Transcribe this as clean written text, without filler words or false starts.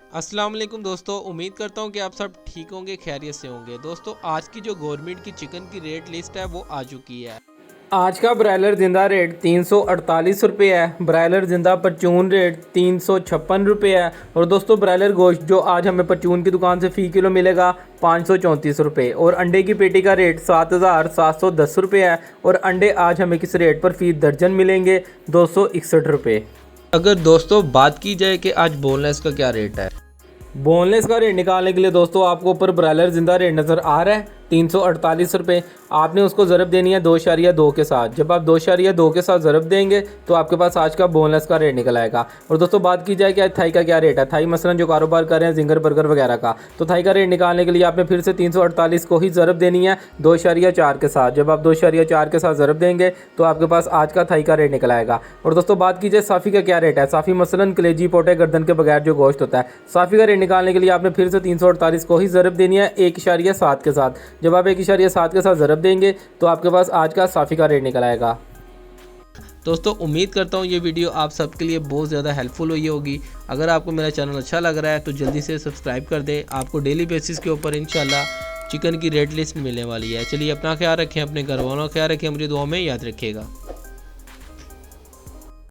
अस्सलाम वालेकुम दोस्तों, उम्मीद करता हूँ कि आप सब ठीक होंगे, खैरियत से होंगे। दोस्तों, आज की जो गवर्नमेंट की चिकन की रेट लिस्ट है वो आ चुकी है। आज का ब्रायलर जिंदा रेट 348 रुपये है। ब्रायलर जिंदा परचून रेट 356 रुपये है। और दोस्तों ब्रायलर गोश्त जो आज हमें परचून की दुकान से फ़ी किलो मिलेगा 534 रुपये। और अंडे की पेटी का रेट 7710 रुपये है। और अंडे आज हमें किस रेट पर फ़ी दर्जन मिलेंगे? 261 रुपये। अगर दोस्तों बात की जाए कि आज बोनलेस का क्या रेट है, बोनलेस का रेट निकालने के लिए दोस्तों आपको ऊपर ब्रायलर जिंदा रेट नज़र आ रहा है 348 रुपये। आपने उसको ज़रब देनी है 2.2 के साथ। जब आप 2.2 के साथ ज़रब देंगे तो आपके पास आज का बोनलेस का रेट निकल आएगा। और दोस्तों बात की जाए कि आज थाई का क्या रेट है, थाई मसलन जो कारोबार कर रहे हैं जिंगर बर्गर वगैरह का, तो थाई का रेट निकालने के लिए आपने फिर से 348 को ही ज़रब देनी है 2.4 के साथ। जब आप 2.4 के साथ ज़रब देंगे तो आपके पास आज का थाई का रेट निकल आएगा। और दोस्तों बात की जाए साफ़ी का क्या रेट है, साफ़ी मसलन कलेजी पोटे गर्दन के बगैर जो गोश्त होता है, साफ़ी का रेट निकालने के लिए आपने फिर से 348 को ही ज़रब देनी है 1.7 के साथ। जब आप 1.7 के साथ ज़रब देंगे तो आपके पास आज का साफ़ी का रेट निकल आएगा। दोस्तों उम्मीद करता हूँ ये वीडियो आप सबके लिए बहुत ज़्यादा हेल्पफुल हुई होगी। अगर आपको मेरा चैनल अच्छा लग रहा है तो जल्दी से सब्सक्राइब कर दें। आपको डेली बेसिस के ऊपर इंशाल्लाह चिकन की रेट लिस्ट मिलने वाली है। चलिए अपना ख्याल रखें, अपने घर वालों का ख्याल रखें, मुझे दुआ में याद रखिएगा।